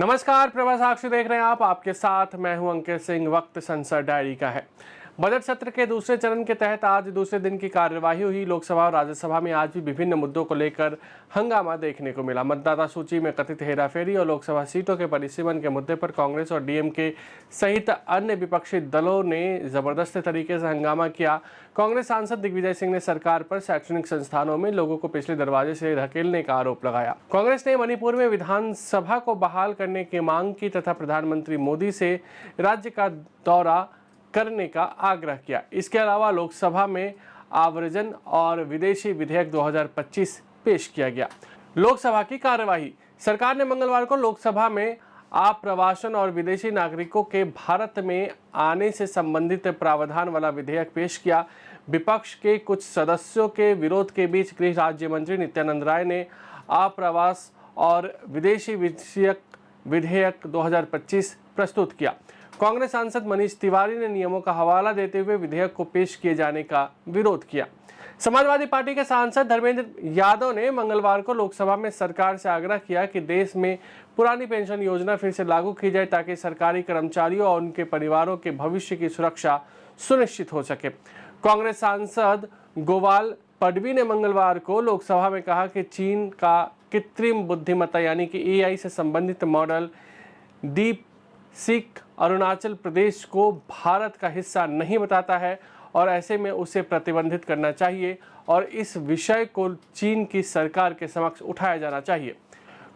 नमस्कार, प्रभा साक्षी देख रहे हैं आप। आपके साथ मैं हूं अंकित सिंह। वक्त संसद डायरी का है। बजट सत्र के दूसरे चरण के तहत आज दूसरे दिन की कार्यवाही हुई। लोकसभा और राज्यसभा में आज भी विभिन्न मुद्दों को लेकर हंगामा देखने को मिला। मतदाता सूची में कथित हेराफेरी और लोकसभा सीटों के परिसीमन के मुद्दे पर कांग्रेस और डीएमके सहित अन्य विपक्षी दलों ने जबरदस्त तरीके से हंगामा किया। कांग्रेस सांसद दिग्विजय सिंह ने सरकार पर शैक्षणिक संस्थानों में लोगों को पिछले दरवाजे से धकेलने का आरोप लगाया। कांग्रेस ने मणिपुर में विधानसभा को बहाल करने की मांग की तथा प्रधानमंत्री मोदी से राज्य का दौरा करने का आग्रह किया। इसके अलावा लोकसभा में आव्रजन और विदेशी विधेयक 2025 पेश किया गया। लोकसभा की कार्यवाही। सरकार ने मंगलवार को लोकसभा में आप्रवासन और विदेशी नागरिकों के भारत में आने से संबंधित प्रावधान वाला विधेयक पेश किया। विपक्ष के कुछ सदस्यों के विरोध के बीच गृह राज्य मंत्री नित्यानंद राय ने आप्रवास और विदेशी विधेयक 2025 प्रस्तुत किया। कांग्रेस सांसद मनीष तिवारी ने नियमों का हवाला देते हुए विधेयक को पेश किए जाने का विरोध किया। समाजवादी पार्टी के सांसद धर्मेंद्र यादव ने मंगलवार को लोकसभा में सरकार से आग्रह किया कि देश में पुरानी पेंशन योजना फिर से लागू की जाए ताकि सरकारी कर्मचारियों और उनके परिवारों के भविष्य की सुरक्षा सुनिश्चित हो सके। कांग्रेस सांसद गोपाल पडवी ने मंगलवार को लोकसभा में कहा कि चीन का कृत्रिम बुद्धिमत्ता यानी कि एआई से संबंधित model deep seek Arunachal Pradesh को भारत का हिस्सा नहीं बताता है और ऐसे में उसे प्रतिबंधित करना चाहिए और इस विषय को चीन की सरकार के समक्ष उठाया जाना चाहिए।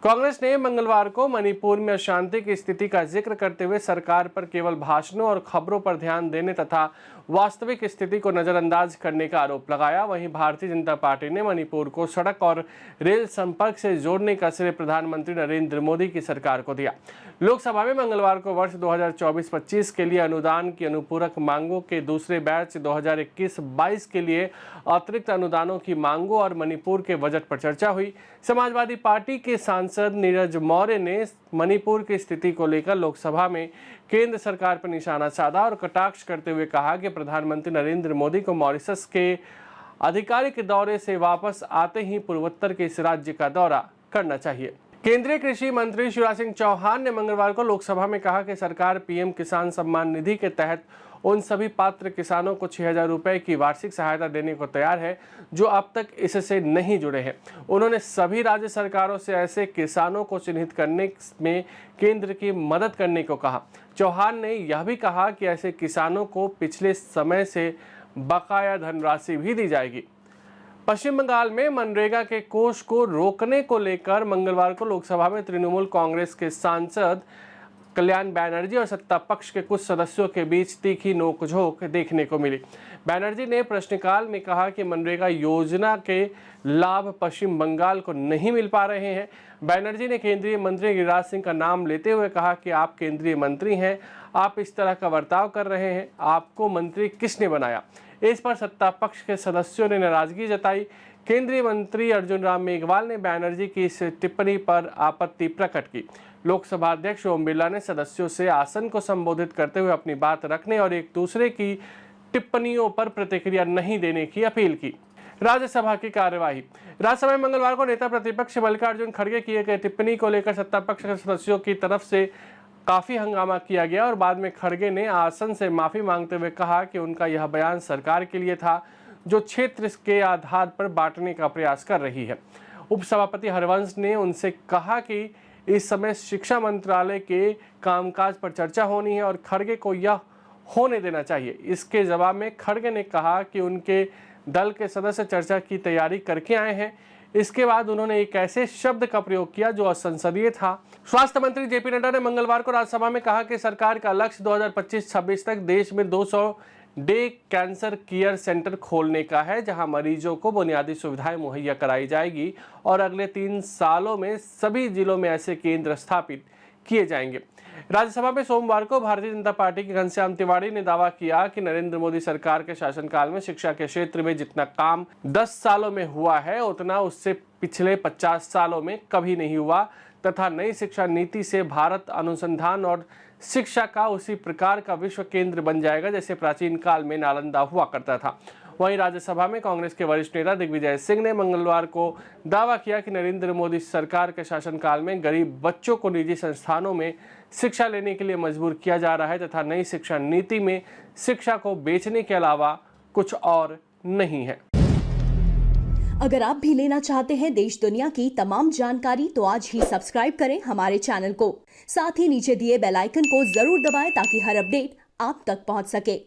कांग्रेस ने मंगलवार को मणिपुर में अशांति की स्थिति का जिक्र करते हुए सरकार पर केवल भाषणों और खबरों पर ध्यान देने तथा वास्तविक स्थिति को नजरअंदाज करने का आरोप लगाया। वहीं भारतीय जनता पार्टी ने मणिपुर को सड़क और रेल संपर्क से जोड़ने का श्रेय प्रधानमंत्री नरेंद्र मोदी की सरकार को दिया। लोकसभा में मंगलवार को वर्ष 2024-25 के लिए अनुदान की अनुपूरक मांगों के दूसरे बैच 2021-22 के लिए अतिरिक्त अनुदानों की मांगों और मणिपुर के बजट पर चर्चा हुई। समाजवादी पार्टी के सांसद नीरज मौर्य ने मणिपुर की स्थिति को लेकर लोकसभा में केंद्र सरकार पर निशाना साधा और कटाक्ष करते हुए कहा कि प्रधानमंत्री नरेंद्र मोदी को मॉरिशस के आधिकारिक दौरे से वापस आते ही पूर्वोत्तर के इस राज्य का दौरा करना चाहिए। केंद्रीय कृषि मंत्री शिवराज सिंह चौहान ने मंगलवार को लोकसभा में कहा कि सरकार पीएम किसान सम्मान निधि के तहत उन सभी पात्र किसानों को 6,000 रुपए की वार्षिक सहायता देने को तैयार है जो अब तक इससे नहीं जुड़े हैं। उन्होंने सभी राज्य सरकारों से ऐसे किसानों को चिन्हित करने में केंद्र की मदद करने को कहा। चौहान ने यह भी कहा कि ऐसे किसानों को पिछले समय से बकाया धनराशि भी दी जाएगी। पश्चिम बंगाल में मनरेगा के कोष को रोकने को लेकर मंगलवार को लोकसभा में तृणमूल कांग्रेस के सांसद कल्याण बैनर्जी और सत्ता पक्ष के कुछ सदस्यों के बीच तीखी नोकझोंक देखने को मिली। बैनर्जी ने प्रश्नकाल में कहा कि मनरेगा योजना के लाभ पश्चिम बंगाल को नहीं मिल पा रहे हैं। बैनर्जी ने केंद्रीय मंत्री गिरिराज सिंह का नाम लेते हुए कहा कि आप केंद्रीय मंत्री हैं, आप इस तरह का बर्ताव कर रहे हैं, आपको मंत्री किसने बनाया। इस पर सत्ता पक्ष के सदस्यों ने नाराजगी जताई। केंद्रीय मंत्री अर्जुन राम मेघवाल ने बैनर्जी की इस टिप्पणी पर आपत्ति प्रकट की। लोकसभा अध्यक्ष ओम बिरला ने सदस्यों से आसन को संबोधित करते हुए अपनी बात रखने और एक दूसरे की टिप्पणियों पर प्रतिक्रिया नहीं देने की अपील की। राज्यसभा की कार्यवाही। राज्यसभा में मंगलवार को नेता प्रतिपक्ष मल्लिकार्जुन खड़गे किए गए टिप्पणी को लेकर सत्ता पक्ष के सदस्यों की तरफ से काफी हंगामा किया गया और बाद में खड़गे ने आसन से माफी मांगते हुए कहा कि उनका यह बयान सरकार के लिए था जो क्षेत्र के आधार पर बांटने का प्रयास कर रही है। उपसभापति हरिवंश ने उनसे कहा कि इस समय शिक्षा मंत्रालय के कामकाज पर चर्चा होनी है और खड़गे को यह होने देना चाहिए। इसके जवाब में खड़गे ने कहा कि उनके दल के सदस्य चर्चा की तैयारी करके आए हैं। इसके बाद उन्होंने एक ऐसे शब्द का प्रयोग किया जो असंसदीय था। स्वास्थ्य मंत्री जेपी नड्डा ने मंगलवार को राज्यसभा में कहा कि सरकार का लक्ष्य 2025-26 तक देश में 200 डे कैंसर केयर सेंटर खोलने का है जहां मरीजों को बुनियादी सुविधाएं मुहैया कराई जाएगी और अगले 3 सालों में सभी जिलों में ऐसे केंद्र स्थापित किए जाएंगे। राज्यसभा में सोमवार को भारतीय जनता पार्टी के घनश्याम तिवारी ने दावा किया कि नरेंद्र मोदी सरकार के शासनकाल में शिक्षा के क्षेत्र में जितना काम 10 सालों में हुआ है उतना उससे पिछले 50 सालों में कभी नहीं हुआ तथा नई शिक्षा नीति से भारत अनुसंधान और शिक्षा का उसी प्रकार का विश्व केंद्र बन जाएगा जैसे प्राचीन काल में नालंदा हुआ करता था। वहीं राज्यसभा में कांग्रेस के वरिष्ठ नेता दिग्विजय सिंह ने मंगलवार को दावा किया कि नरेंद्र मोदी सरकार के शासनकाल में गरीब बच्चों को निजी संस्थानों में शिक्षा लेने के लिए मजबूर किया जा रहा है तथा नई शिक्षा नीति में शिक्षा को बेचने के अलावा कुछ और नहीं है। अगर आप भी लेना चाहते हैं देश दुनिया की तमाम जानकारी तो आज ही सब्सक्राइब करें हमारे चैनल को। साथ ही नीचे दिए बेल आइकन को जरूर दबाएं ताकि हर अपडेट आप तक पहुंच सके।